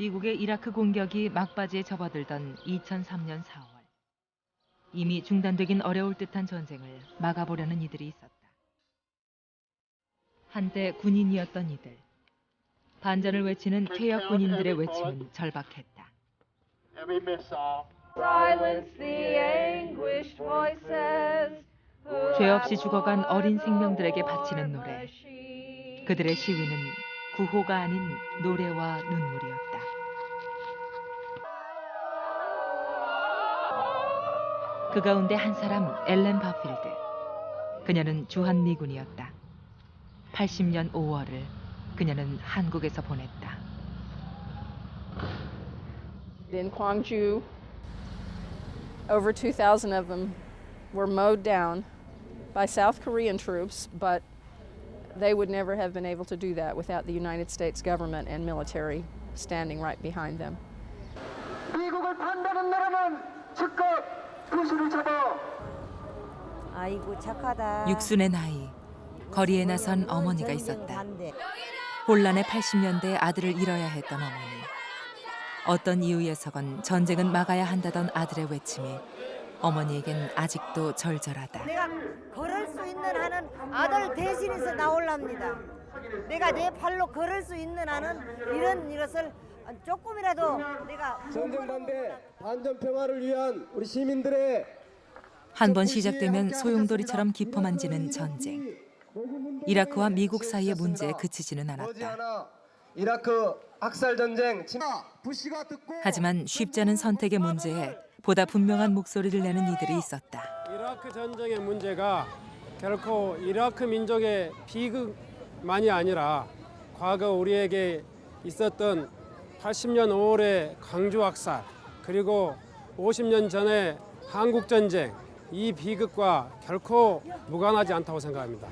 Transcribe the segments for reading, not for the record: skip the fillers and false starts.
미국의 이라크 공격이 막바지에 접어들던 2003년 4월. 이미 중단되긴 어려울 듯한 전쟁을 막아보려는 이들이 있었다. 한때 군인이었던 이들. 반전을 외치는 퇴역 군인들의 외침은 절박했다. 죄 없이 죽어간 어린 생명들에게 바치는 노래. 그들의 시위는 구호가 아닌 노래와 눈물이었다. 그 가운데 한 사람 엘렌 바필드. 그녀는 주한미군이었다. 80년 5월을 그녀는 한국에서 보냈다. In Gwangju, over 2,000 of them were mowed down by South Korean troops, but they would never have been able to do that without the United States government and military standing right behind them. 미국을 반대하는 나라는 즉각 표시를 잡아. 아이고 착하다. 육순의 나이, 거리에 나선 어머니가 있었다. 혼란의 80년대 아들을 잃어야 했던 어머니. 어떤 이유에서건 전쟁은 막아야 한다던 아들의 외침이 어머니에겐 아직도 절절하다. 내가 걸을 수 있는 한은 아들 대신해서 나올랍니다. 내가 내 발로 걸을 수 있는 한은 이런 이것을 조금이라도 내가 전쟁 반대, 반전 평화를 위한 우리 시민들의 한 번 시작되면 소용돌이처럼 깊어만지는 전쟁. 이라크와 미국 사이의 문제에 그치지는 않았다. 이라크 학살 전쟁 부시가 듣고 하지만 쉽지 않은 선택의 문제에 보다 분명한 목소리를 내는 이들이 있었다. 이라크 전쟁의 문제가 결코 이라크 민족의 비극만이 아니라 과거 우리에게 있었던 80년 5월의 광주 학살 그리고 50년 전의 한국 전쟁 이 비극과 결코 무관하지 않다고 생각합니다.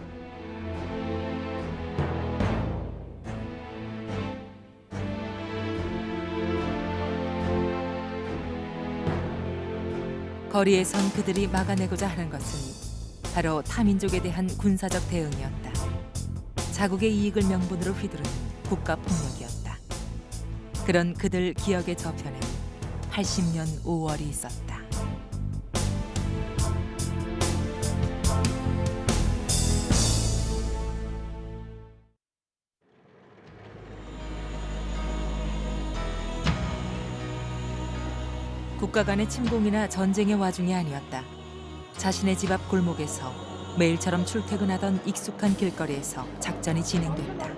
거리에 선 그들이 막아내고자 하는 것은 바로 타민족에 대한 군사적 대응이었다. 자국의 이익을 명분으로 휘두르는 국가 폭력이었다. 그런 그들 기억의 저편엔 80년 5월이 있었다. 국가 간의 침공이나 전쟁의 와중이 아니었다. 자신의 집 앞 골목에서 매일처럼 출퇴근하던 익숙한 길거리에서 작전이 진행됐다.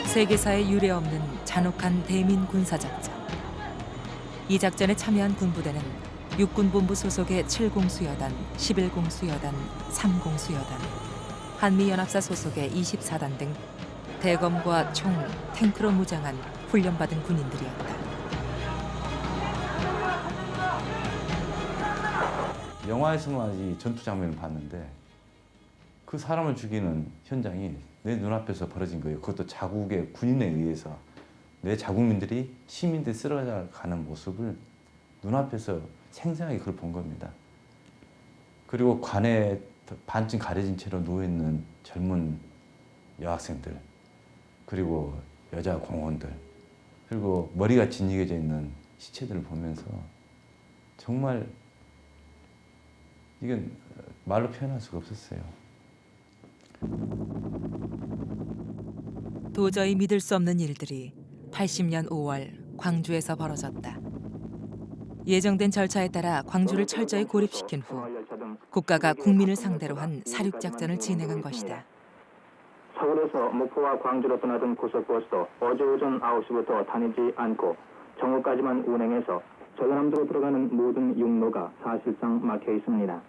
세계사에 유례없는 잔혹한 대민 군사작전. 이 작전에 참여한 군부대는 육군본부 소속의 7공수여단, 11공수여단, 3공수여단, 한미연합사 소속의 24단 등 대검과 총, 탱크로 무장한 훈련받은 군인들이었다. 영화에서만 이 전투 장면을 봤는데 그 사람을 죽이는 현장이 내 눈앞에서 벌어진 거예요. 그것도 자국의 군인에 의해서 내 자국민들이 시민들이 쓰러져가는 모습을 눈앞에서 생생하게 그걸 본 겁니다. 그리고 관에 반쯤 가려진 채로 누워있는 젊은 여학생들, 그리고 여자 공원들, 그리고 머리가 짓이겨져 있는 시체들을 보면서 정말 이건 말로 표현할 수가 없었어요. 도저히 믿을 수 없는 일들이 80년 5월 광주에서 벌어졌다. 예정된 절차에 따라 광주를 철저히 고립시킨 후 국가가 국민을 상대로 한 사륙작전을 진행한 것이다. 서울에서 목포와 광주로 떠나던 고속버스도 어제 오전 9시부터 다니지 않고 정오까지만 운행해서 전라남도로 들어가는 모든 육로가 사실상 막혀 있습니다.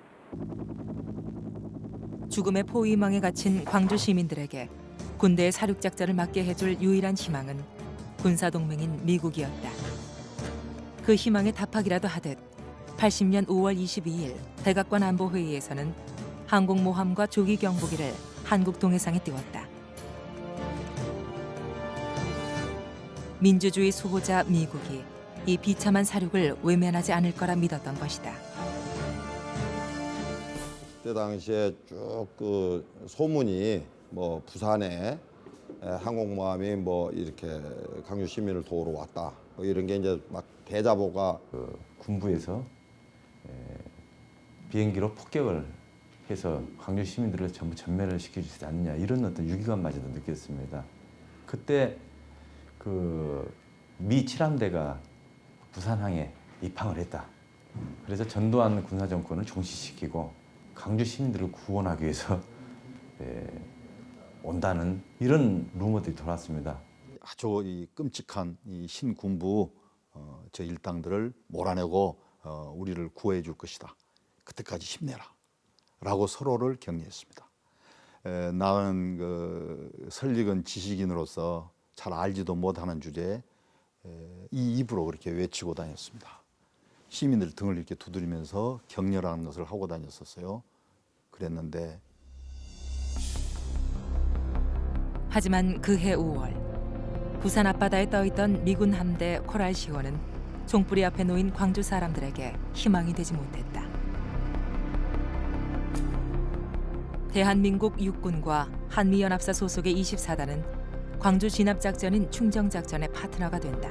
죽음의 포위망에 갇힌 광주 시민들에게 군대의 사륙작전을 맡게 해줄 유일한 희망은 군사동맹인 미국이었다. 그 희망에 답하기라도 하듯 80년 5월 22일 백악관 안보회의에서는 항공모함과 조기 경보기를 한국 동해상에 띄웠다. 민주주의 수호자 미국이 이 비참한 사륙을 외면하지 않을 거라 믿었던 것이다. 그때 당시에 쭉 그 소문이 뭐 부산에 항공모함이 뭐 이렇게 광주 시민을 도우러 왔다. 뭐 이런 게 이제 막 대자보가 군부에서 비행기로 폭격을 해서 광주 시민들을 전부 전멸을 시켜주지 않느냐 이런 어떤 유기감마저도 느꼈습니다. 그때 그 미 7함대가 부산항에 입항을 했다. 그래서 전두환 군사정권을 종식시키고 광주 시민들을 구원하기 위해서 온다는 이런 루머들이 돌았습니다. 아주 이 끔찍한 이 신군부 저 일당들을 몰아내고 우리를 구해 줄 것이다. 그때까지 힘내라. 라고 서로를 격려했습니다. 나는 그 설익은 지식인으로서 잘 알지도 못하는 주제에 이 입으로 그렇게 외치고 다녔습니다. 시민들 등을 이렇게 두드리면서 격려라는 것을 하고 다녔었어요. 그랬는데 하지만 그해 5월 부산 앞바다에 떠있던 미군 함대 코랄시호는 종뿌리 앞에 놓인 광주 사람들에게 희망이 되지 못했다. 대한민국 육군과 한미연합사 소속의 24단은 광주 진압작전인 충정작전의 파트너가 된다.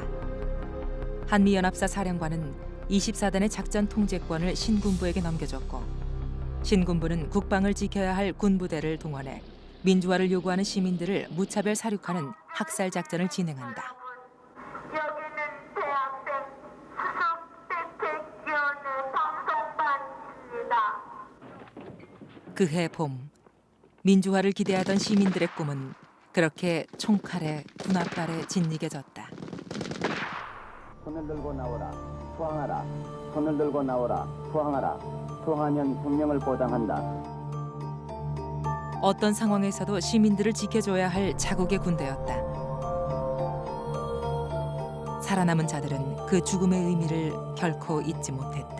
한미연합사 사령관은 24단의 작전 통제권을 신군부에게 넘겨줬고 신군부는 국방을 지켜야 할 군부대를 동원해 민주화를 요구하는 시민들을 무차별 사륙하는 학살 작전을 진행한다. 여기는 대학생 수석대책위원회 방송반입니다. 그해 봄 민주화를 기대하던 시민들의 꿈은 그렇게 총칼에 분합발에 짓이겨졌다. 손을 들고 나오라, 투항하라. 손을 들고 나오라, 투항하라. 투항하면 혁명을 보장한다. 어떤 상황에서도 시민들을 지켜줘야 할 자국의 군대였다. 살아남은 자들은 그 죽음의 의미를 결코 잊지 못했다.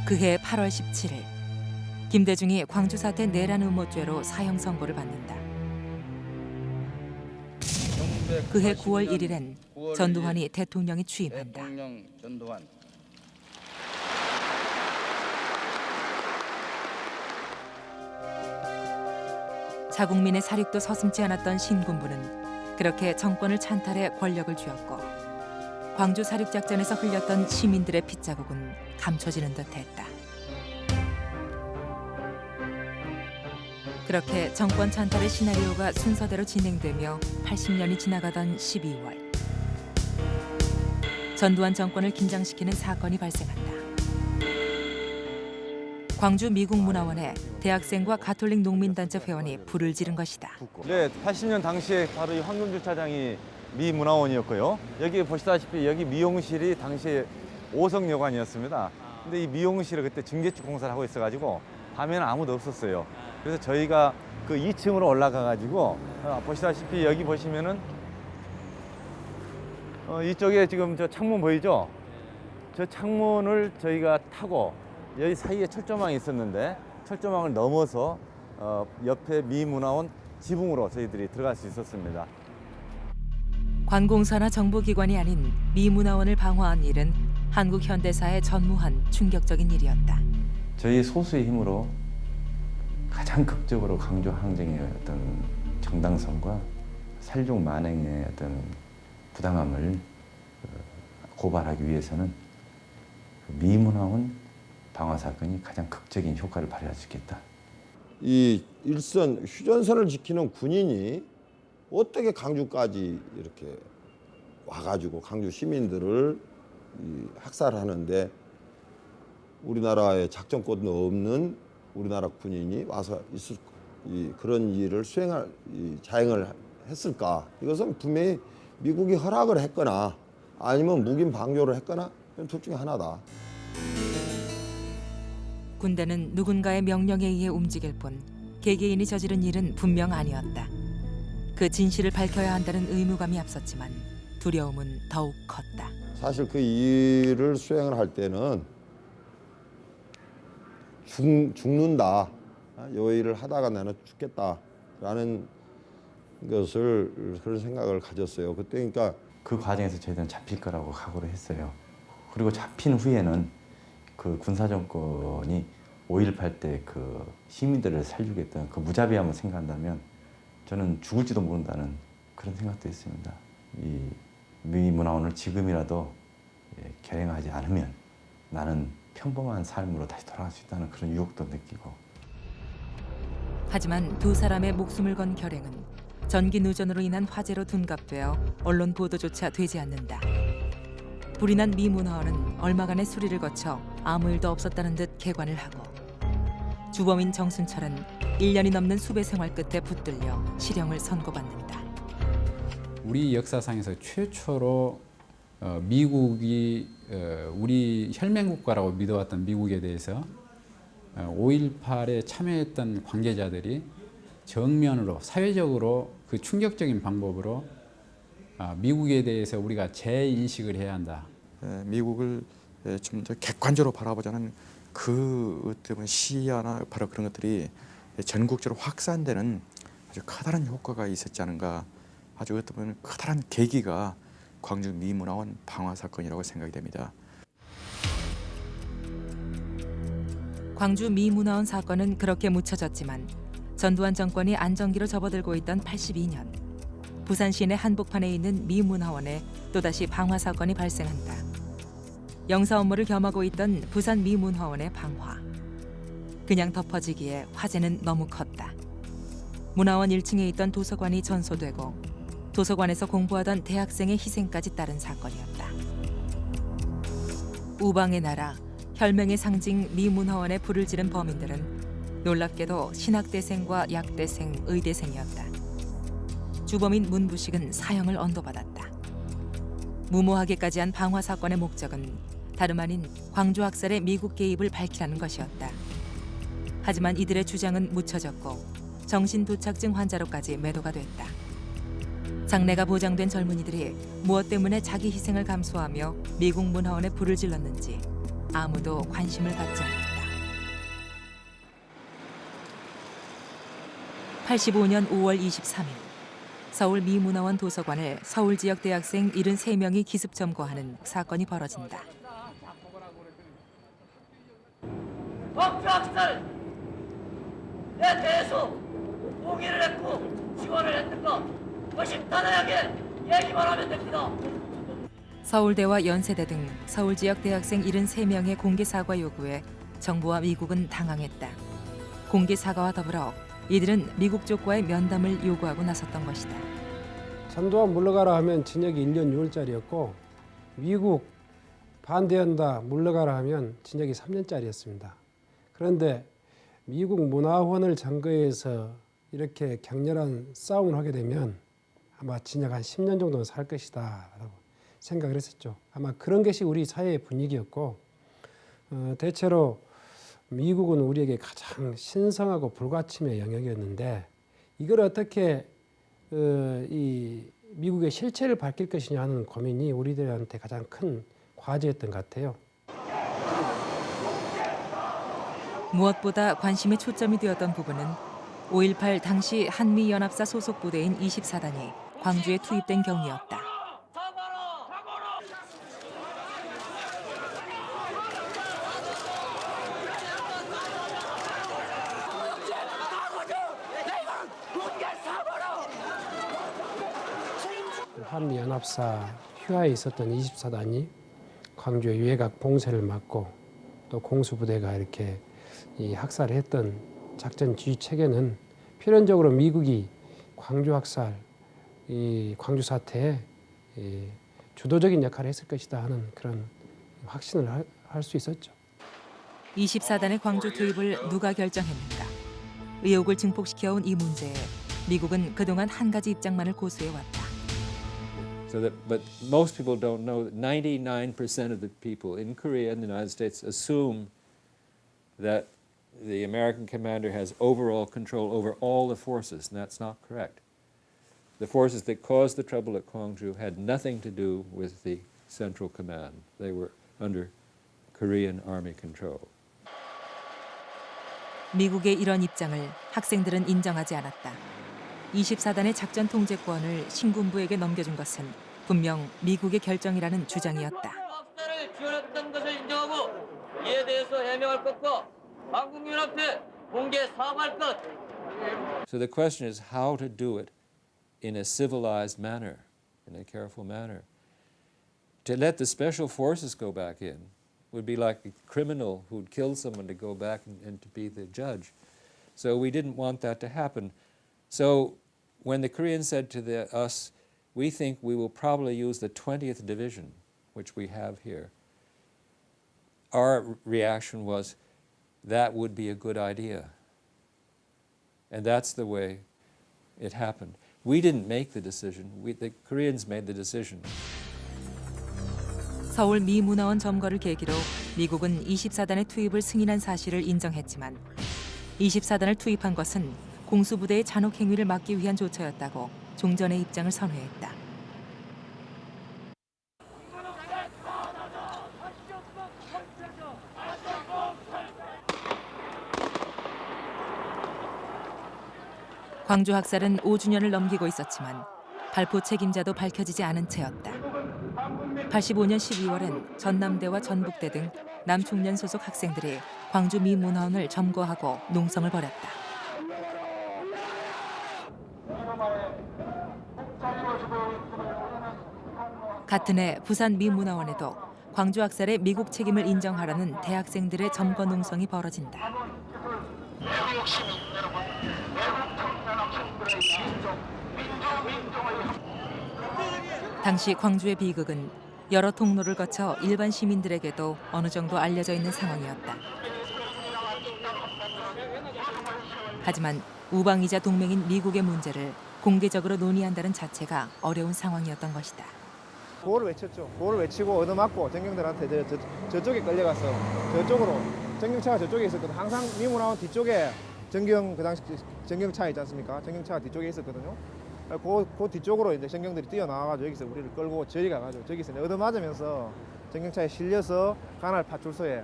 그해 8월 17일 김대중이 광주 사태 내란 음모죄로 사형 선고를 받는다. 그해 9월 1일엔 전두환이 대통령에 취임한다. 대통령 전두환. 자국민의 사륙도 서슴지 않았던 신군부는 그렇게 정권을 찬탈해 권력을 쥐었고 광주 사륙작전에서 흘렸던 시민들의 핏자국은 감춰지는 듯했다. 그렇게 정권 찬탈의 시나리오가 순서대로 진행되며 80년이 지나가던 12월 전두환 정권을 긴장시키는 사건이 발생한다. 광주 미국문화원에 대학생과 가톨릭 농민단체 회원이 불을 지른 것이다. 네, 80년 당시에 바로 이 황금주 차장이 미 문화원이었고요. 여기 보시다시피 여기 미용실이 당시에 5성 여관이었습니다. 근데 이 미용실을 그때 증개축 공사를 하고 있어가지고 밤에는 아무도 없었어요. 그래서 저희가 그 2층으로 올라가가지고 보시다시피 여기 보시면은 이쪽에 지금 저 창문 보이죠? 저 창문을 저희가 타고 여기 사이에 철조망이 있었는데 철조망을 넘어서 옆에 미 문화원 지붕으로 저희들이 들어갈 수 있었습니다. 관공서나 정보기관이 아닌 미 문화원을 방어한 일은 한국 현대사의 전무한 충격적인 일이었다. 저희 소수의 힘으로 가장 극적으로 광주 항쟁의 어떤 정당성과 살육 만행의 어떤 부당함을 고발하기 위해서는 미 문화원 방화 사건이 가장 극적인 효과를 발휘할 수 있겠다. 이 일선 휴전선을 지키는 군인이 어떻게 광주까지 이렇게 와가지고 광주 시민들을 학살하는데 우리나라의 작전권도 없는 우리나라 군인이 와서 있을 그런 일을 자행을 했을까? 이것은 분명히 미국이 허락을 했거나 아니면 묵인 방조를 했거나 둘 중에 하나다. 군대는 누군가의 명령에 의해 움직일 뿐 개개인이 저지른 일은 분명 아니었다. 그 진실을 밝혀야 한다는 의무감이 앞섰지만 두려움은 더욱 컸다. 사실 그 일을 수행을 할 때는 죽는다. 이 일을 하다가 나는 죽겠다라는 것을 그런 생각을 가졌어요. 그때 그러니까 그 과정에서 저희들은 잡힐 거라고 각오를 했어요. 그리고 잡힌 후에는 그 군사정권이 5.18 때 그 시민들을 살리겠다는 그 무자비함을 생각한다면 저는 죽을지도 모른다는 그런 생각도 했습니다. 이 미 문화원을 지금이라도 결행하지 않으면 나는 평범한 삶으로 다시 돌아갈 수 있다는 그런 유혹도 느끼고. 하지만 두 사람의 목숨을 건 결행은 전기 누전으로 인한 화재로 둔갑되어 언론 보도조차 되지 않는다. 불이 난 미 문화원은 얼마간의 수리를 거쳐 아무 일도 없었다는 듯 개관을 하고 주범인 정순철은 1년이 넘는 수배 생활 끝에 붙들려 실형을 선고받는다. 우리 역사상에서 최초로 미국이 우리 혈맹국가라고 믿어왔던 미국에 대해서 5.18에 참여했던 관계자들이 정면으로 사회적으로 그 충격적인 방법으로 미국에 대해서 우리가 재인식을 해야 한다. 미국을 좀 더 객관적으로 바라보자는 그 어떤 시야나 바로 그런 것들이 전국적으로 확산되는 아주 커다란 효과가 있었지 않은가. 아주 어떻게 보면 커다란 계기가 광주 미문화원 방화 사건이라고 생각이 됩니다. 광주 미문화원 사건은 그렇게 묻혀졌지만 전두환 정권이 안정기로 접어들고 있던 82년 부산 시내 한복판에 있는 미문화원에 또다시 방화 사건이 발생한다. 영사 업무를 겸하고 있던 부산 미문화원의 방화. 그냥 덮어지기에 화재는 너무 컸다. 문화원 1층에 있던 도서관이 전소되고 도서관에서 공부하던 대학생의 희생까지 따른 사건이었다. 우방의 나라, 혈맹의 상징 미문화원에 불을 지른 범인들은 놀랍게도 신학대생과 약대생, 의대생이었다. 주범인 문부식은 사형을 언도받았다. 무모하게까지 한 방화 사건의 목적은 다름 아닌 광주 학살의 미국 개입을 밝히라는 것이었다. 하지만 이들의 주장은 묻혀졌고 정신도착증 환자로까지 매도가 됐다. 장래가 보장된 젊은이들이 무엇 때문에 자기 희생을 감수하며 미국 문화원에 불을 질렀는지 아무도 관심을 갖지 않았다. 85년 5월 23일 서울 미문화원 도서관을 서울 지역 대학생 73명이 기습 점거하는 사건이 벌어진다. 광주학살 내 대해서 동의를 했고 지원을 했는 것 허심탄회하게 얘기만 하면 됩니다. 서울대와 연세대 등 서울 지역 대학생 73명의 공개 사과 요구에 정부와 미국은 당황했다. 공개 사과와 더불어 이들은 미국 쪽과의 면담을 요구하고 나섰던 것이다. 전두환 물러가라 하면 징역이 1년 6월짜리였고 미국 반대한다 물러가라 하면 징역이 3년짜리였습니다. 그런데 미국 문화원을 점거해서 이렇게 격렬한 싸움을 하게 되면 아마 징역 한 10년 정도는 살 것이다 라고 생각을 했었죠. 아마 그런 것이 우리 사회의 분위기였고 대체로 미국은 우리에게 가장 신성하고 불가침의 영역이었는데 이걸 어떻게 이 미국의 실체를 밝힐 것이냐 하는 고민이 우리들한테 가장 큰 과제였던 것 같아요. 무엇보다 관심의 초점이 되었던 부분은 5.18 당시 한미연합사 소속 부대인 24단이 광주에 투입된 경위였다. 한미연합사 휴하에 있었던 24단이 광주의 유해각 봉쇄를 막고 또 공수부대가 이렇게 이 학살을 했던 작전 지휘 체계는 필연적으로 미국이 광주 학살, 이 광주 사태에 주도적인 역할을 했을 것이다 하는 그런 확신을 할 수 있었죠. 24단의 광주 투입을 누가 결정했는가? 의혹을 증폭시켜온 이 문제에 미국은 그동안 한 가지 입장만을 고수해왔다. But most people don't know that 99% of the people in Korea and the United States assume that the American commander has overall control over all the forces, and that's not correct. The forces that caused the trouble at Gwangju had nothing to do with the Central Command. They were under Korean Army control. 미국의 이런 입장을 학생들은 인정하지 않았다. 24단의 작전 통제권을 신군부에게 넘겨준 것은 분명 미국의 결정이라는 주장이었다. 학살을 지원했던 것을 인정하고 이에 대해서 해명할 것과 한국연합회 공개 사과할 것. So the question is how to do it in a civilized manner, in a careful manner. To let the special forces go back in would be like a criminal who'd killed someone to go back and to be the judge. So we didn't want that to happen. So when the Koreans said to us, we think we will probably use the 20th Division, which we have here, our reaction was that would be a good idea. And that's the way it happened. We didn't make the decision. The Koreans made the decision. 서울 미 문화원 점거를 계기로 미국은 24단의 투입을 승인한 사실을 인정했지만 24단을 투입한 것은 공수부대의 잔혹 행위를 막기 위한 조처였다고 종전의 입장을 선회했다. 광주 학살은 5주년을 넘기고 있었지만 발포 책임자도 밝혀지지 않은 채였다. 85년 12월엔 전남대와 전북대 등 남충년 소속 학생들이 광주 미 문화원을 점거하고 농성을 벌였다. 같은 해 부산 미 문화원에도 광주 학살의 미국 책임을 인정하라는 대학생들의 점거 농성이 벌어진다. 당시 광주의 비극은 여러 통로를 거쳐 일반 시민들에게도 어느 정도 알려져 있는 상황이었다. 하지만 우방이자 동맹인 미국의 문제를 공개적으로 논의한다는 자체가 어려운 상황이었던 것이다. 구호를 외쳤죠. 구호를 외치고 얻어맞고 전경들한테 저쪽에 끌려가서 저쪽으로 전경차가 저쪽에 있었거든. 항상 미문화원 뒤쪽에 전경 그 당시 전경차 있지 않습니까? 전경차가 뒤쪽에 있었거든요. 그 뒤쪽으로 이제 전경들이 뛰어나와가지고 여기서 우리를 끌고 저리 가가지고 저기서 얻어맞으면서 전경차에 실려서 관할 파출소에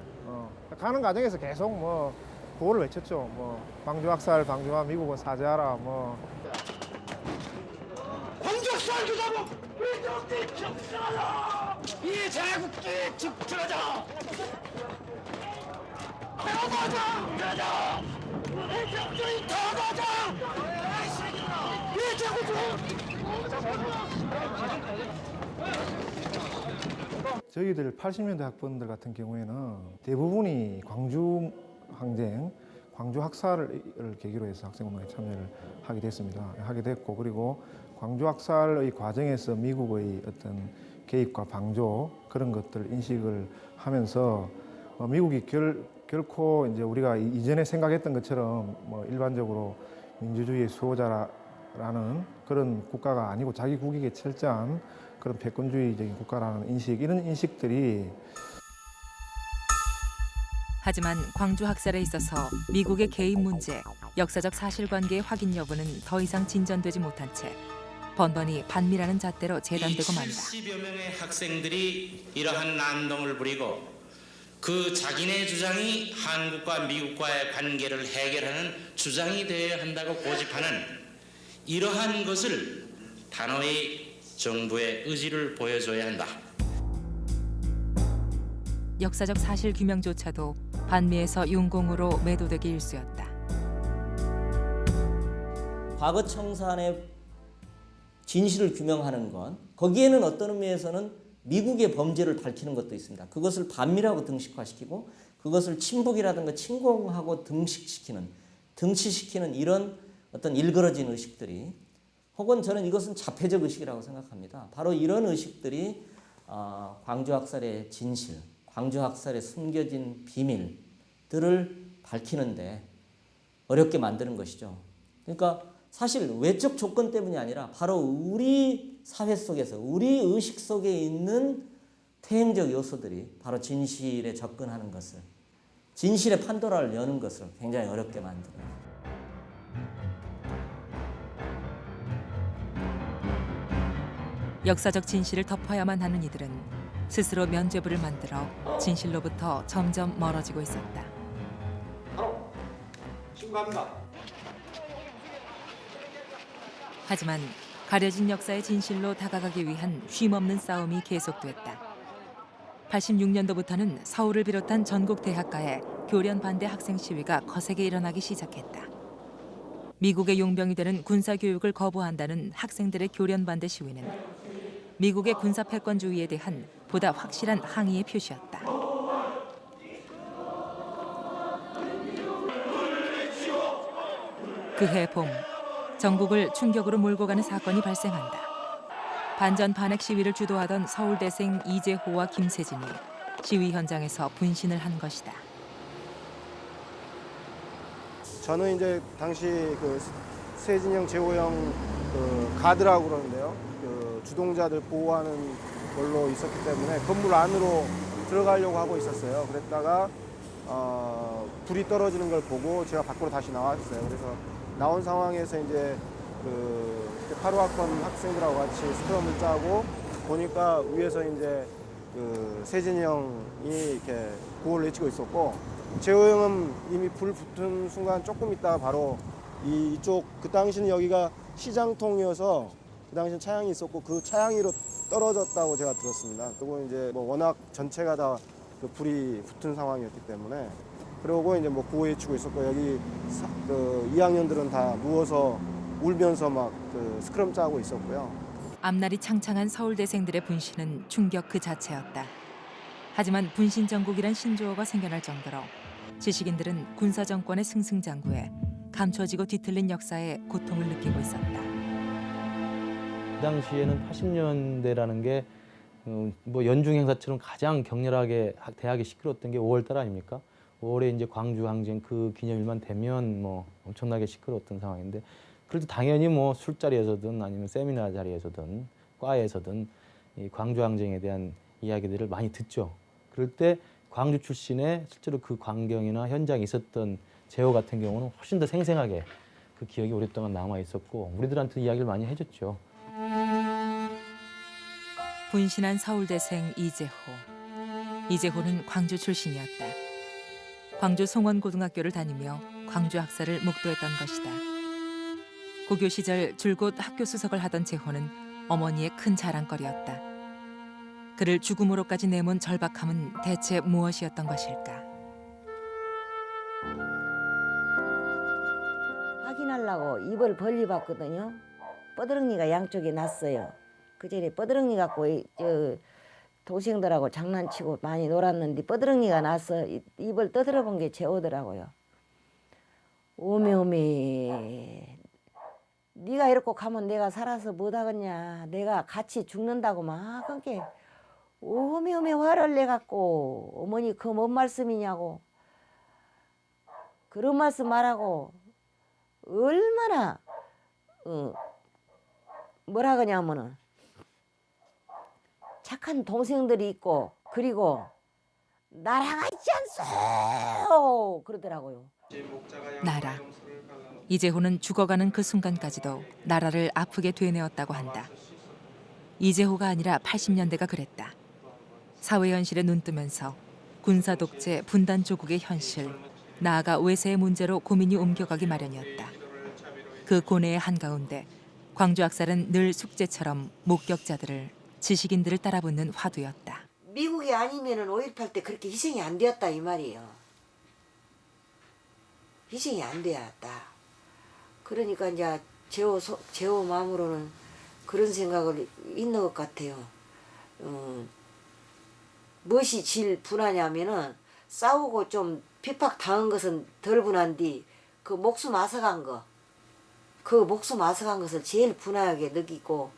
가는 과정에서 계속 뭐 구호를 외쳤죠. 뭐 광주 학살, 광주와 미국은 사죄하라. 뭐 광주 학살 주자고 민족이 집중하자. 이 제국주의 집중하자. 더 가자. 가자. 민족주의 더 가자. 저희들 80년대 학번들 같은 경우에는 대부분이 광주 항쟁, 광주 학살을 계기로 해서 학생운동에 참여를 하게 됐고 그리고 광주 학살의 과정에서 미국의 어떤 개입과 방조 그런 것들 인식을 하면서 미국이 결코 이제 우리가 이전에 생각했던 것처럼 뭐 일반적으로 민주주의의 수호자라는 그런 국가가 아니고 자기 국익에 철저한 그런 패권주의적인 국가라는 인식, 이런 인식들이. 하지만 광주 학살에 있어서 미국의 개입 문제, 역사적 사실관계의 확인 여부는 더 이상 진전되지 못한 채 번번이 반미라는 잣대로 재단되고 만다. 70여 명의 학생들이 이러한 난동을 부리고 그 자기네 주장이 한국과 미국과의 관계를 해결하는 주장이 되어야 한다고 고집하는 이러한 것을 단호히 정부의 의지를 보여줘야 한다. 역사적 사실 규명조차도 반미에서 용공으로 매도되기 일쑤였다. 과거 청산의 진실을 규명하는 건 거기에는 어떤 의미에서는 미국의 범죄를 밝히는 것도 있습니다. 그것을 반미라고 등식화시키고 그것을 친북이라든가 침공하고 등치시키는 이런 어떤 일그러진 의식들이 혹은 저는 이것은 자폐적 의식이라고 생각합니다. 바로 이런 의식들이 광주 학살의 진실, 광주 학살의 숨겨진 비밀들을 밝히는데 어렵게 만드는 것이죠. 그러니까 사실 외적 조건 때문이 아니라 바로 우리 사회 속에서 우리 의식 속에 있는 퇴행적 요소들이 바로 진실에 접근하는 것을, 진실의 판도라를 여는 것을 굉장히 어렵게 만들어요. 역사적 진실을 덮어야만 하는 이들은 스스로 면죄부를 만들어 진실로부터 점점 멀어지고 있었다. 신고합니다. 하지만 가려진 역사의 진실로 다가가기 위한 쉼없는 싸움이 계속됐다. 86년도부터는 서울을 비롯한 전국 대학가에 교련 반대 학생 시위가 거세게 일어나기 시작했다. 미국의 용병이 되는 군사교육을 거부한다는 학생들의 교련 반대 시위는 미국의 군사 패권주의에 대한 보다 확실한 항의의 표시였다. 그해 봄, 전국을 충격으로 몰고 가는 사건이 발생한다. 반전 반핵 시위를 주도하던 서울대생 이재호와 김세진이 시위 현장에서 분신을 한 것이다. 저는 이제 당시 그 세진이 형, 재호 형 그 가드라고 그러는데요. 그 주동자들 보호하는 걸로 있었기 때문에 건물 안으로 들어가려고 하고 있었어요. 그랬다가 불이 떨어지는 걸 보고 제가 밖으로 다시 나왔어요. 그래서 나온 상황에서 이제 그 8호학번 학생들하고 같이 스크럼을 짜고 보니까 위에서 이제 그 세진이 형이 이렇게 구호를 외치고 있었고, 재호 형은 이미 불 붙은 순간 조금 있다가 바로 이쪽, 그 당시는 여기가 시장통이어서 그 당시는 차량이 있었고 그 차량 위로 떨어졌다고 제가 들었습니다. 그리고 이제 뭐 워낙 전체가 다 그 불이 붙은 상황이었기 때문에, 그러고 이제 뭐 구호 외치고 있었고, 여기 그 2학년들은 다 누워서 울면서 막 그 스크럼 짜고 있었고요. 앞날이 창창한 서울대생들의 분신은 충격 그 자체였다. 하지만 분신 정국이란 신조어가 생겨날 정도로 지식인들은 군사 정권의 승승장구에 감춰지고 뒤틀린 역사에 고통을 느끼고 있었다. 그 당시에는 80년대라는 게 뭐 연중 행사처럼 가장 격렬하게 대학이 시끄러웠던 게 5월달 아닙니까? 5월에 이제 광주 항쟁 그 기념일만 되면 뭐 엄청나게 시끄러웠던 상황인데, 그래도 당연히 뭐 술자리에서든 아니면 세미나 자리에서든 과에서든 이 광주 항쟁에 대한 이야기들을 많이 듣죠. 그럴 때 광주 출신의 실제로 그 광경이나 현장에 있었던 재호 같은 경우는 훨씬 더 생생하게 그 기억이 오랫동안 남아 있었고, 우리들한테 이야기를 많이 해줬죠. 분신한 서울대생 이재호. 이재호는 광주 출신이었다. 광주 송원고등학교를 다니며 광주 학살을 목도했던 것이다. 고교 시절 줄곧 학교 수석을 하던 재호는 어머니의 큰 자랑거리였다. 그를 죽음으로까지 내몬 절박함은 대체 무엇이었던 것일까? 확인하려고 입을 벌려봤거든요. 뻐드렁니가 양쪽에 났어요. 그 전에 뻐드렁니 갖고 동생들하고 장난치고 많이 놀았는데 뻐드렁니가 나서 입을 떠들어 본 게 재호더라고요. 오메오메, 네가 이렇게 가면 내가 살아서 못하겠냐, 내가 같이 죽는다고 막 그렇게 오메오메 화를 내갖고, 어머니 그 뭔 말씀이냐고, 그런 말씀 말하고 얼마나 뭐라 그러냐면은 착한 동생들이 있고, 그리고 나라가 있지 않소 그러더라고요. 나라. 이재호는 죽어가는 그 순간까지도 나라를 아프게 되뇌었다고 한다. 이재호가 아니라 80년대가 그랬다. 사회 현실에 눈뜨면서 군사 독재 분단 조국의 현실, 나아가 외세의 문제로 고민이 옮겨가기 마련이었다. 그 고뇌의 한가운데 광주 학살은 늘 숙제처럼 목격자들을, 지식인들을 따라붙는 화두였다. 미국이 아니면은 5.18 때 그렇게 희생이 안 되었다 이 말이에요. 희생이 안 되었다. 그러니까 이제 재호 마음으로는 그런 생각을 있는 것 같아요. 무엇이 제일 분하냐면은 싸우고 좀 핍박 당한 것은 덜 분한디 그 목숨 앗아간 거, 그 목숨 앗아간 것을 제일 분하게 느끼고.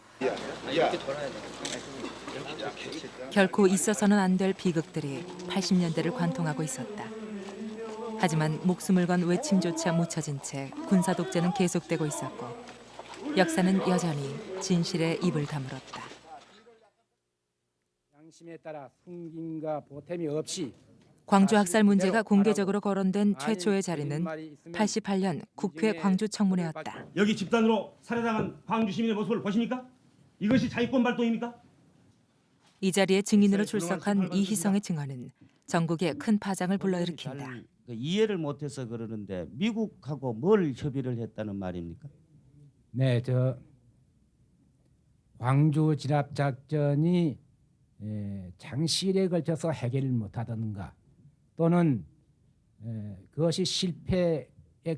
결코 있어서는 안 될 비극들이 80년대를 관통하고 있었다. 하지만 목숨을 건 외침조차 묻혀진 채 군사 독재는 계속되고 있었고, 역사는 여전히 진실에 입을 다물었다. 양심에 따라 숨김과 보탬이 없이 광주 학살 문제가 공개적으로 거론된 최초의 자리는 88년 국회 광주 청문회였다. 여기 집단으로 살해당한 광주 시민의 모습을 보십니까? 이것이 자유권 발동입니까? 이 자리에 증인으로 출석한 이희성의 증언은 전국에 큰 파장을 불러일으킨다. 이해를 못해서 그러는데 미국하고 뭘 협의를 했다는 말입니까? 네, 광주 진압 작전이 장시일에 걸쳐서 해결을 못하던가 또는 그것이 실패에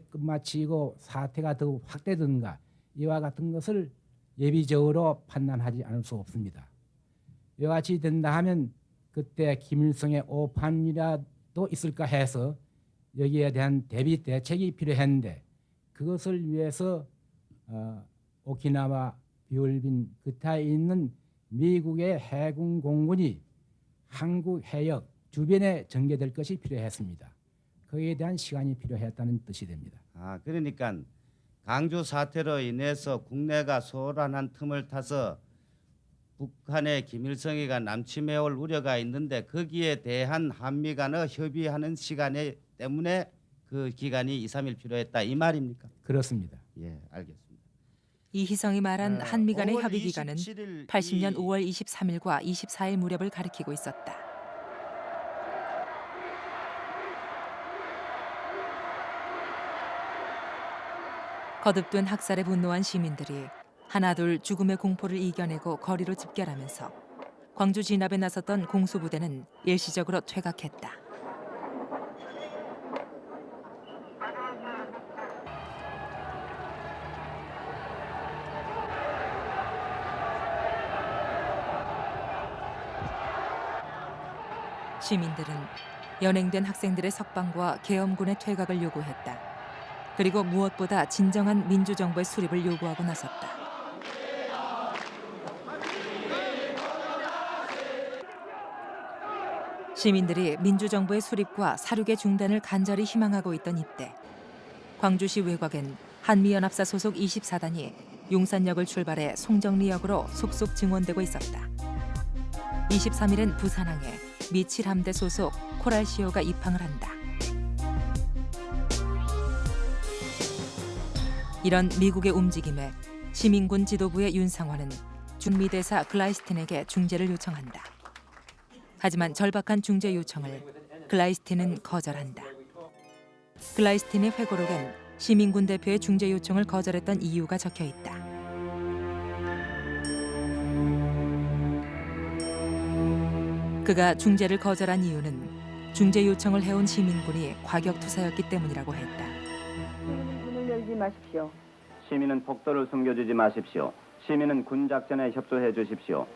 끝마치고 사태가 더 확대되든가 이와 같은 것을 예비적으로 판단하지 않을 수 없습니다. 이와 같이 된다 하면 그때 김일성의 오판이라도 있을까 해서 여기에 대한 대비 대책이 필요했는데 그것을 위해서 오키나와 비올빈 그타에 있는 미국의 해군 공군이 한국 해역 주변에 전개될 것이 필요했습니다. 거기에 대한 시간이 필요했다는 뜻이 됩니다. 그러니까 강주 사태로 인해서 국내가 소란한 틈을 타서 북한의 김일성이가 남침해올 우려가 있는데 거기에 대한 한미 간의 협의하는 시간에 때문에 그 기간이 2, 3일 필요했다 이 말입니까? 그렇습니다. 예, 알겠습니다. 이희성이 말한 한미 간의 5월 협의 기간은 27일 80년 5월 23일과 24일 무렵을 가리키고 있었다. 거듭된 학살에 분노한 시민들이 하나둘 죽음의 공포를 이겨내고 거리로 집결하면서 광주 진압에 나섰던 공수부대는 일시적으로 퇴각했다. 시민들은 연행된 학생들의 석방과 계엄군의 퇴각을 요구했다. 그리고 무엇보다 진정한 민주정부의 수립을 요구하고 나섰다. 시민들이 민주정부의 수립과 사륙의 중단을 간절히 희망하고 있던 이때 광주시 외곽엔 한미연합사 소속 24단이 용산역을 출발해 송정리역으로 속속 증원되고 있었다. 23일엔 부산항에 미 7함대 소속 코랄시오가 입항을 한다. 이런 미국의 움직임에 시민군 지도부의 윤상화는 중미 대사 글라이스틴에게 중재를 요청한다. 하지만 절박한 중재 요청을 글라이스틴은 거절한다. 글라이스틴의 회고록엔 시민군 대표의 중재 요청을 거절했던 이유가 적혀 있다. 그가 중재를 거절한 이유는 중재 요청을 해온 시민군이 과격투사였기 때문이라고 했다. 문을 열지 마십시오. 시민은 폭도를 숨겨주지 마십시오. 시민은 군 작전에 협조해 주십시오.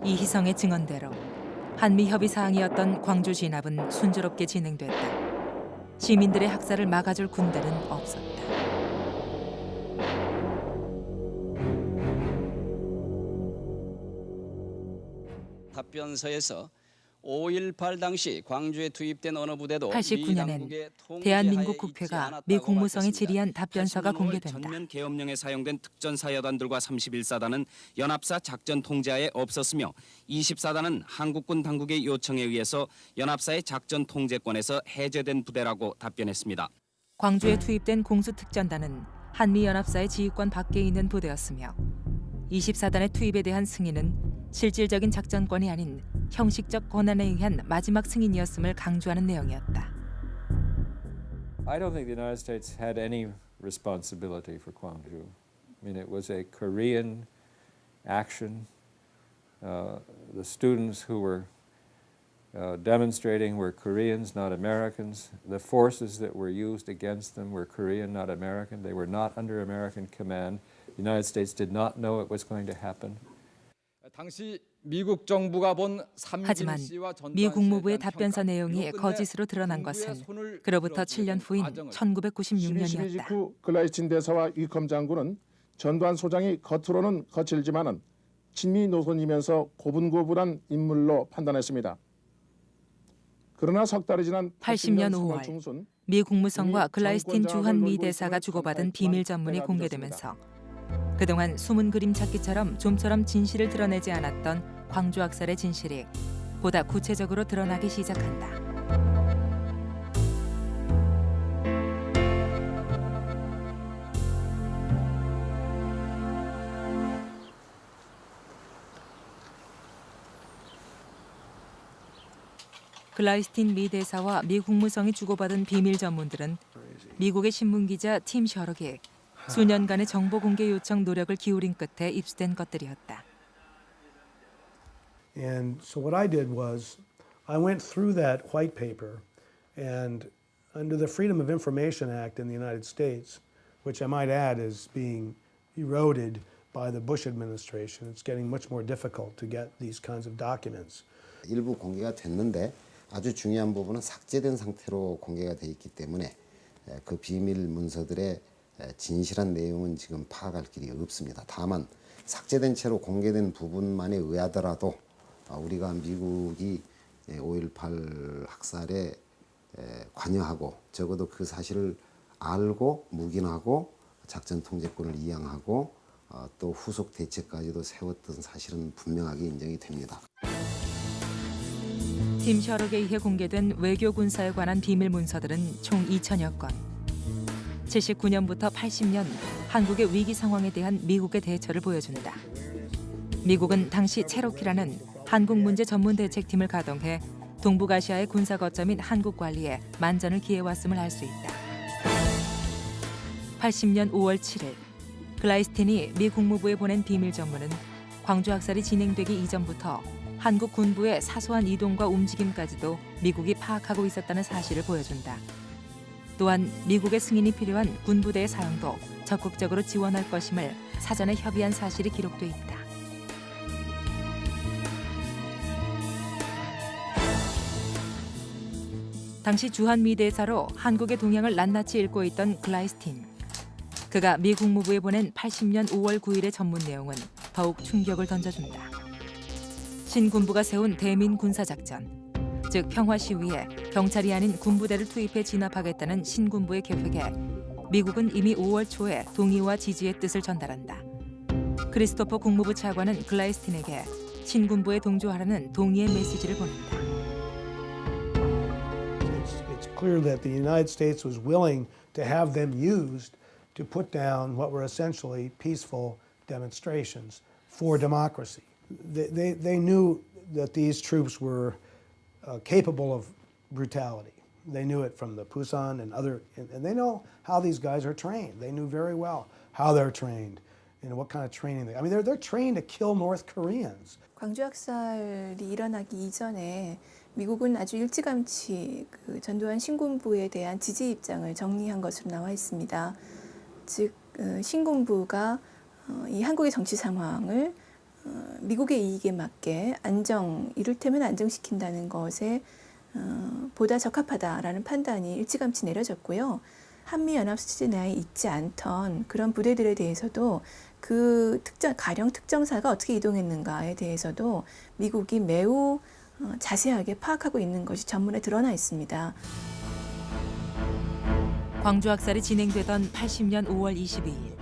이희성의 증언대로 한미 협의 사항이었던 광주 진압은 순조롭게 진행됐다. 시민들의 학살을 막아줄 군대는 없었다. 답변서에서 5.18 당시 광주에 투입된 어느 부대도 89년엔 대한민국 국회가 미 국무성에 질의한 답변서가 공개된다. 전면 계엄령에 사용된 특전사여단들과 31사단은 연합사 작전 통제하에 없었으며 24단은 한국군 당국의 요청에 의해서 연합사의 작전 통제권에서 해제된 부대라고 답변했습니다. 광주에 투입된 공수특전단은 한미연합사의 지휘권 밖에 있는 부대였으며 24단의 투입에 대한 승인은 실질적인 작전권이 아닌 형식적 권한에 의한 마지막 승인이었음을 강조하는 내용이었다. I don't think the United States had any responsibility for Gwangju. I mean, it was a Korean action. The students who were demonstrating were Koreans, not Americans. The forces that were used against them were Korean, not American. They were not under American command. The United States did not know it was going to happen. 당시 미국 정부가 본 하지만 미 국무부의 답변서 내용이 거짓으로 드러난 것은 그로부터 7년 후인 1996년이었다. 글라이스틴 대사와 위컴 장군은 전두환 소장이 겉으로는 거칠지만은 친미 노선이면서 고분고분한 인물로 판단했습니다. 그러나 석 달이 지난 80년 5월 미 국무성과 글라이스틴 주한 미 대사가 주고받은 비밀 전문이 공개되면서 그동안 숨은 그림 찾기처럼 좀처럼 진실을 드러내지 않았던 광주 학살의 진실이 보다 구체적으로 드러나기 시작한다. 글라이스틴 미 대사와 미 국무성이 주고받은 비밀 전문들은 미국의 신문기자 팀 셔럭이 수년간의 정보 공개 요청 노력을 기울인 끝에 입수된 것들이었다. And so what I did was I went through that white paper, and under the Freedom of Information Act in the United States, which I might add is being eroded by the Bush administration, it's getting much more difficult to get these kinds of documents. 일부 공개가 됐는데 아주 중요한 부분은 삭제된 상태로 공개가 돼 있기 때문에 그 비밀 문서들의 진실한 내용은 지금 파악할 길이 없습니다. 다만 삭제된 채로 공개된 부분만에 의하더라도 우리가 미국이 5.18 학살에 관여하고 적어도 그 사실을 알고 묵인하고 작전 통제권을 이양하고 또 후속 대책까지도 세웠던 사실은 분명하게 인정이 됩니다. 팀 셔럭에 의해 공개된 외교 군사에 관한 비밀 문서들은 총 2,000여 건. 79년부터 80년 한국의 위기 상황에 대한 미국의 대처를 보여준다. 미국은 당시 체로키라는 한국 문제 전문 대책팀을 가동해 동북아시아의 군사 거점인 한국 관리에 만전을 기해왔음을 알 수 있다. 80년 5월 7일 글라이스틴이 미 국무부에 보낸 비밀 전문은 광주 학살이 진행되기 이전부터 한국 군부의 사소한 이동과 움직임까지도 미국이 파악하고 있었다는 사실을 보여준다. 또한 미국의 승인이 필요한 군부대의 사용도 적극적으로 지원할 것임을 사전에 협의한 사실이 기록돼 있다. 당시 주한미 대사로 한국의 동향을 낱낱이 읽고 있던 글라이스틴. 그가 미 국무부에 보낸 80년 5월 9일의 전문 내용은 더욱 충격을 던져준다. 신군부가 세운 대민 군사작전, 즉 평화 시위에 경찰이 아닌 군부대를 투입해 진압하겠다는 신군부의 계획에 미국은 이미 5월 초에 동의와 지지의 뜻을 전달한다. 크리스토퍼 국무부 차관은 글라이스틴에게 신군부에 동조하라는 동의의 메시지를 보낸다. It's clear that the United States was willing to have them used to put down what were essentially peaceful demonstrations for democracy. They knew that these troops were capable of brutality. They knew it from the Pusan and and they know how these guys are trained. They knew very well how they're trained and what kind of training they. I mean, they're trained to kill North Koreans. 광주 학살이 일어나기 이전에 미국은 아주 일찌감치 그 전두환 신군부에 대한 지지 입장을 정리한 것으로 나와 있습니다. 즉 신군부가 이 한국의 정치 상황을 미국의 이익에 맞게 이를테면 안정시킨다는 것에 보다 적합하다라는 판단이 일찌감치 내려졌고요. 한미연합수제 내에 있지 않던 그런 부대들에 대해서도 그 가령 특정사가 어떻게 이동했는가에 대해서도 미국이 매우 자세하게 파악하고 있는 것이 전문에 드러나 있습니다. 광주 학살이 진행되던 80년 5월 22일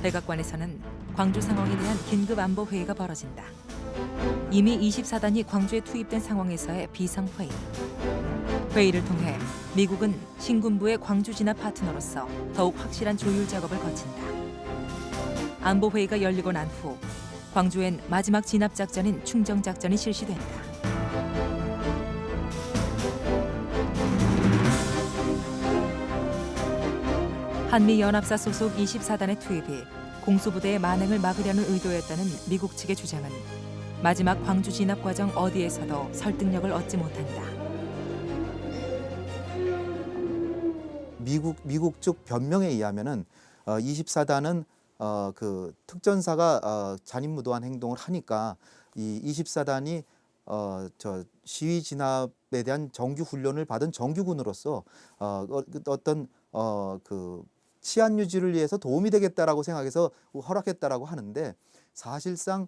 백악관에서는 광주 상황에 대한 긴급 안보 회의가 벌어진다. 이미 24단이 광주에 투입된 상황에서의 비상회의. 회의를 통해 미국은 신군부의 광주 진압 파트너로서 더욱 확실한 조율 작업을 거친다. 안보 회의가 열리고 난 후 광주엔 마지막 진압 작전인 충정 작전이 실시된다. 한미연합사 소속 24단의 투입이 공수부대의 만행을 막으려는 의도였다는 미국 측의 주장은 마지막 광주 진압 과정 어디에서도 설득력을 얻지 못한다. 미국 쪽 변명에 의하면은 24단은 그 특전사가 잔인무도한 행동을 하니까 이 24단이 시위 진압에 대한 정규 훈련을 받은 정규군으로서 어떤 그 치안 유지를 위해서 도움이 되겠다라고 생각해서 허락했다라고 하는데 사실상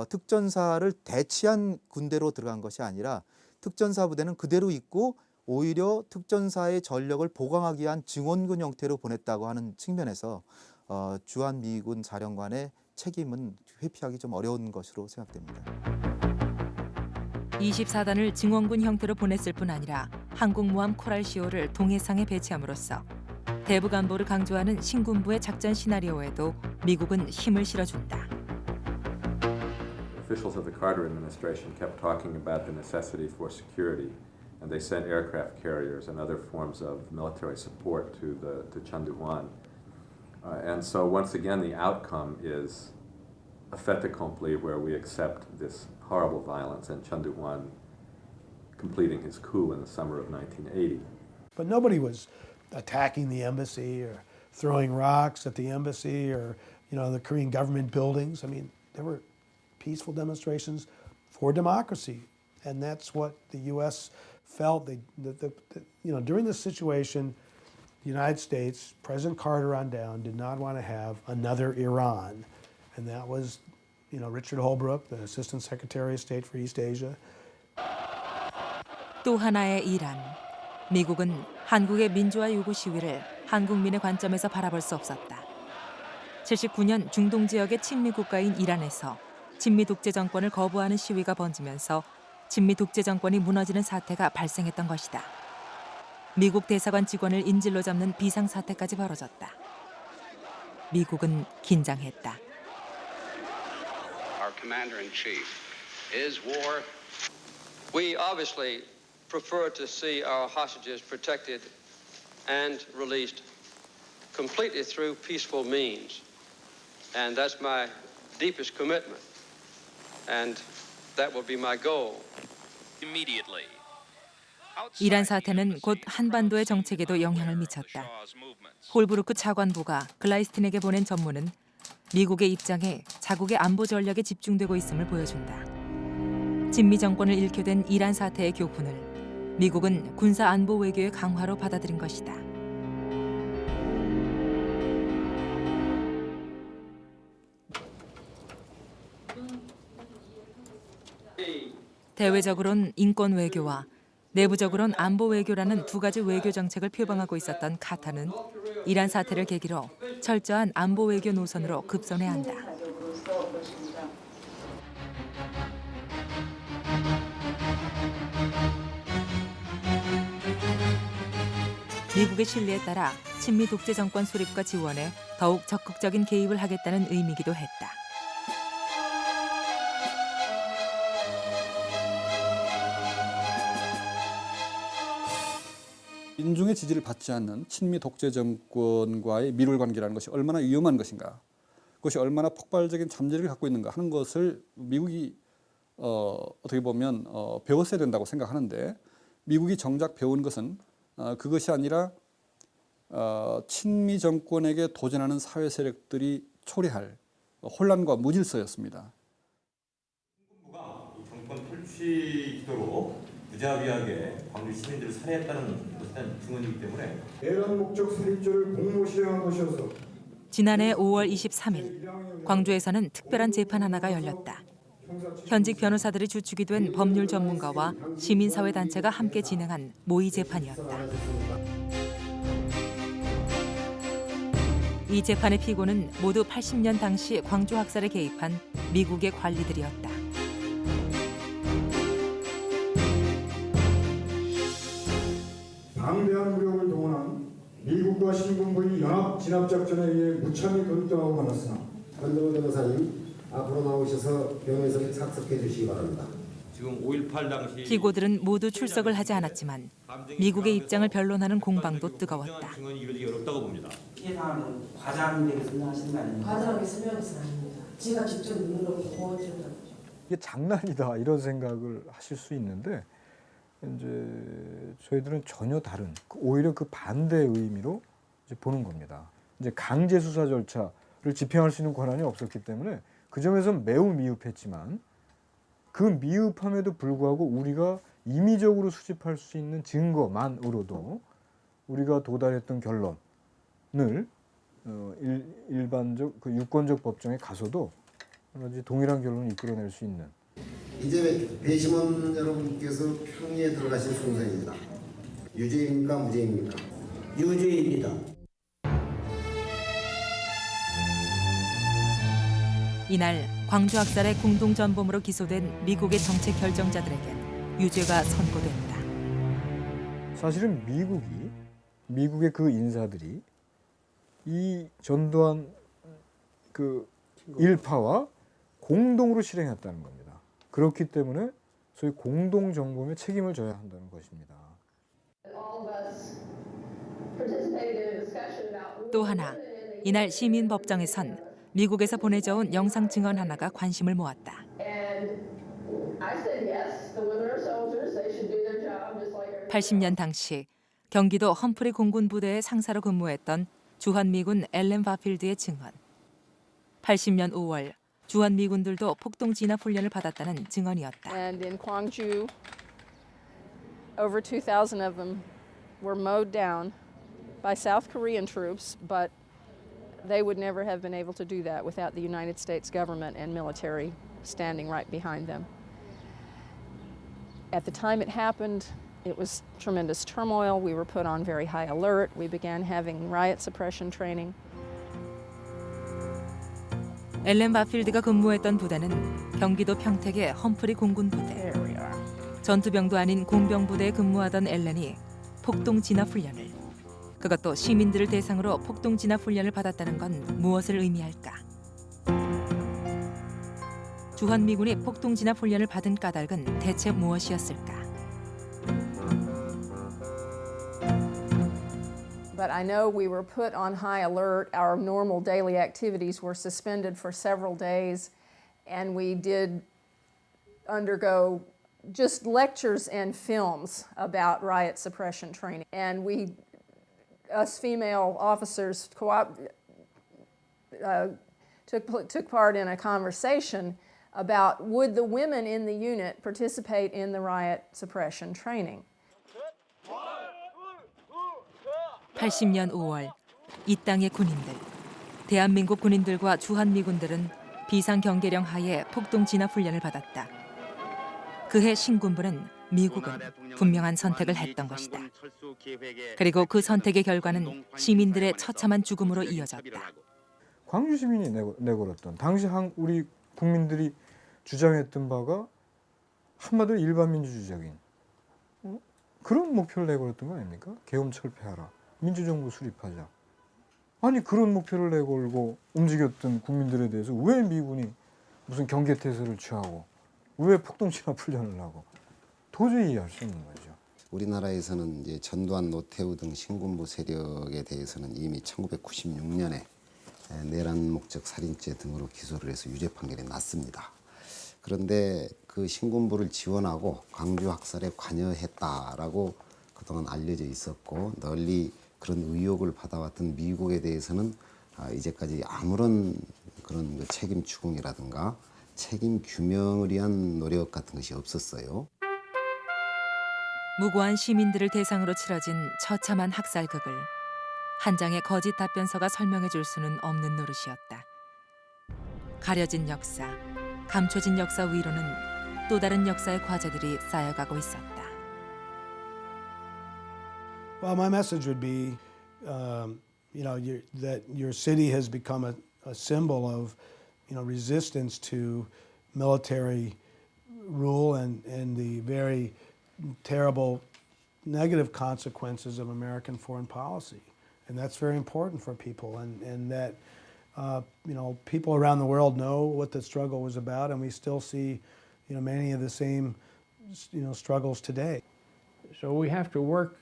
특전사를 대치한 군대로 들어간 것이 아니라 특전사 부대는 그대로 있고 오히려 특전사의 전력을 보강하기 위한 증원군 형태로 보냈다고 하는 측면에서 주한미군 사령관의 책임은 회피하기 좀 어려운 것으로 생각됩니다. 24단을 증원군 형태로 보냈을 뿐 아니라 항공모함 코랄시오를 동해상에 배치함으로써 대북 안보를 강조하는 신군부의 작전 시나리오에도 미국은 힘을 실어준다. Officials of the Carter administration kept talking about the necessity for security, and they sent aircraft carriers and other forms of military support to Chunduan. And so once again, the outcome is a fait accompli where we accept this horrible violence and Chun Doo-hwan completing his coup in the summer of 1980. But nobody was attacking the embassy or throwing rocks at the embassy or, the Korean government buildings. I mean, there were peaceful demonstrations for democracy, and that's what the U.S. felt. During this situation, the United States, President Carter on down, did not want to have another Iran, and that was, Richard Holbrooke, the Assistant Secretary of State for East Asia. 또 하나의 이란. 미국은 한국의 민주화 요구 시위를 한국민의 관점에서 바라볼 수 없었다. 79년 중동 지역의 친미 국가인 이란에서 친미 독재 정권을 거부하는 시위가 번지면서 친미 독재 정권이 무너지는 사태가 발생했던 것이다. 미국 대사관 직원을 인질로 잡는 비상 사태까지 벌어졌다. 미국은 긴장했다. Our commander-in-chief is war. We obviously prefer to see our hostages protected and released completely through peaceful means. And that's my deepest commitment. And that will be my goal. Immediately. 이란 사태는 곧 한반도의 정책에도 영향을 미쳤다. 홀브루크 차관보가 글라이스틴에게 보낸 전문은 미국의 입장에 자국의 안보 전략에 집중되고 있음을 보여준다. 친미 정권을 잃게 된 이란 사태의 교훈을 미국은 군사 안보 외교의 강화로 받아들인 것이다. 대외적으로는 인권 외교와 내부적으로는 안보 외교라는 두 가지 외교 정책을 표방하고 있었던 카타는 이란 사태를 계기로 철저한 안보 외교 노선으로 급선해야 한다. 미국의 신뢰에 따라 친미 독재 정권 수립과 지원에 더욱 적극적인 개입을 하겠다는 의미이기도 했다. 민중의 지지를 받지 않는 친미 독재 정권과의 밀월 관계라는 것이 얼마나 위험한 것인가, 그것이 얼마나 폭발적인 잠재력을 갖고 있는가 하는 것을 미국이 어떻게 보면 배웠어야 된다고 생각하는데, 미국이 정작 배운 것은 그것이 아니라 친미 정권에게 도전하는 사회 세력들이 초래할 혼란과 무질서였습니다. 정부가 정권 탈취 기도로 무자비하게 광주 시민들을 살해했다는 것에 대한 증언이기 때문에 내란 목적 살인죄를 공모 실행한 것이어서 지난해 5월 23일 광주에서는 특별한 재판 하나가 열렸다. 현직 변호사들이 주축이 된 법률 전문가와 시민사회단체가 함께 진행한 모의 재판이었다. 이 재판의 피고는 모두 80년 당시 광주 학살에 개입한 미국의 관리들이었다. 방대한 무력을 동원한 미국과 신군부의 연합 진압작전에 의해 무참히 돌입당하고 말았으나 한동훈 변호사님 앞으로 나오셔서 변호사를 착석해 주시기 바랍니다. 지금 5.18 당시 피고들은 모두 출석을 하지 않았지만 미국의 입장을 변론하는 공방도 뜨거웠다. 증언이 이루어지기 어렵다고 봅니다. 피해당하는 과장되게 설명하시는 거 아닙니까? 과장하게 설명해서는 아닙니다. 제가 직접 눈으로 보고 들었다. 이게 장난이다 이런 생각을 하실 수 있는데, 이제 저희들은 전혀 다른, 오히려 그 반대의 의미로 이제 보는 겁니다. 이제 강제 수사 절차를 집행할 수 있는 권한이 없었기 때문에 그 점에서는 매우 미흡했지만, 그 미흡함에도 불구하고 우리가 임의적으로 수집할 수 있는 증거만으로도 우리가 도달했던 결론을 일반적 그 유권적 법정에 가서도 동일한 결론을 이끌어낼 수 있는. 이제 배심원 여러분께서 평의에 들어가실 순서입니다. 유죄입니까 무죄입니까? 유죄입니다. 이날 광주 학살의 공동전범으로 기소된 미국의 정책 결정자들에겐 유죄가 선고됐다. 사실은 미국의 그 인사들이 이 전두환 그 일파와 공동으로 실행했다는 겁니다. 그렇기 때문에 소위 공동정범의 책임을 져야 한다는 것입니다. 또 하나, 이날 시민법정에선 미국에서 보내져 온 영상 증언 하나가 관심을 모았다. 80년 당시 경기도 험프리 공군 부대의 상사로 근무했던 주한미군 앨런 바필드의 증언. 80년 5월 주한미군들도 폭동 진압 훈련을 받았다는 증언이었다. And in Gwangju, over 2,000 of them were mowed down by South Korean troops, but they would never have been able to do that without the United States government and military standing right behind them. At the time it happened, it was tremendous turmoil. We were put on very high alert. We began having riot suppression training. 앨런 바필드가 근무했던 부대는 경기도 평택의 험프리 공군 부대. 전투병도 아닌 공병부대에 근무하던 앨런이 폭동 진압 훈련을, 그것도 시민들을 대상으로 폭동 진압 훈련을 받았다는 건 무엇을 의미할까? 주한미군이 폭동 진압 훈련을 받은 까닭은 대체 무엇이었을까? But I know we were put on high alert. Our normal daily activities were suspended for several days, and we did undergo just lectures and films about riot suppression training. And us female officers took part in a conversation about would the women in the unit participate in the riot suppression training. 80년 5월 이 땅의 군인들, 대한민국 군인들과 주한미군들은 비상경계령 하에 폭동 진압 훈련을 받았다. 그해 신군부는 미국은 분명한 선택을 했던 것이다. 그리고 그 선택의 결과는 시민들의 처참한 죽음으로 이어졌다. 광주 시민이 내걸었던 당시 우리 국민들이 주장했던 바가 한마디로 일반 민주주의적인 그런 목표를 내걸었던 거 아닙니까? 계엄 철폐하라. 민주정부 수립하자. 아니 그런 목표를 내걸고 움직였던 국민들에 대해서 왜 미군이 무슨 경계태세를 취하고 왜 폭동 진압 훈련을 하고 도저히 이해할 수 없는 거죠. 우리나라에서는 이제 전두환, 노태우 등 신군부 세력에 대해서는 이미 1996년에 내란 목적 살인죄 등으로 기소를 해서 유죄 판결이 났습니다. 그런데 그 신군부를 지원하고 광주 학살에 관여했다라고 그동안 알려져 있었고 널리 그런 의혹을 받아왔던 미국에 대해서는 이제까지 아무런 그런 책임 추궁이라든가 책임 규명을 위한 노력 같은 것이 없었어요. 무고한 시민들을 대상으로 치러진 처참한 학살극을 한 장의 거짓 답변서가 설명해 줄 수는 없는 노릇이었다. 가려진 역사, 감춰진 역사 위로는 또 다른 역사의 과제들이 쌓여가고 있었다. Well, my message would be, that your city has become a symbol of, resistance to military rule and the very terrible negative consequences of American foreign policy. And that's very important for people, and that, people around the world know what the struggle was about, and we still see, many of the same, struggles today. So we have to work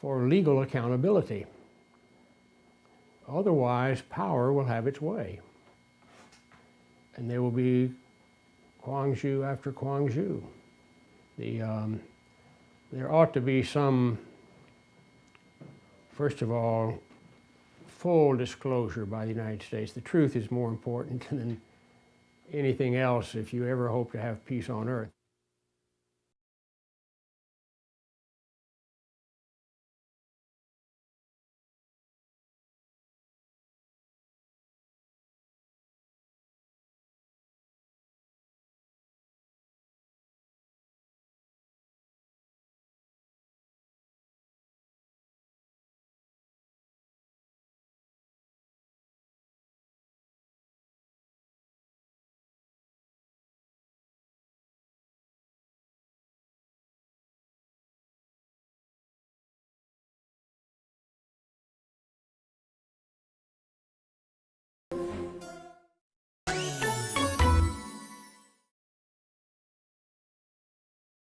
for legal accountability. Otherwise, power will have its way. And there will be Gwangju after Gwangju. There ought to be some, first of all, full disclosure by the United States. The truth is more important than anything else if you ever hope to have peace on earth.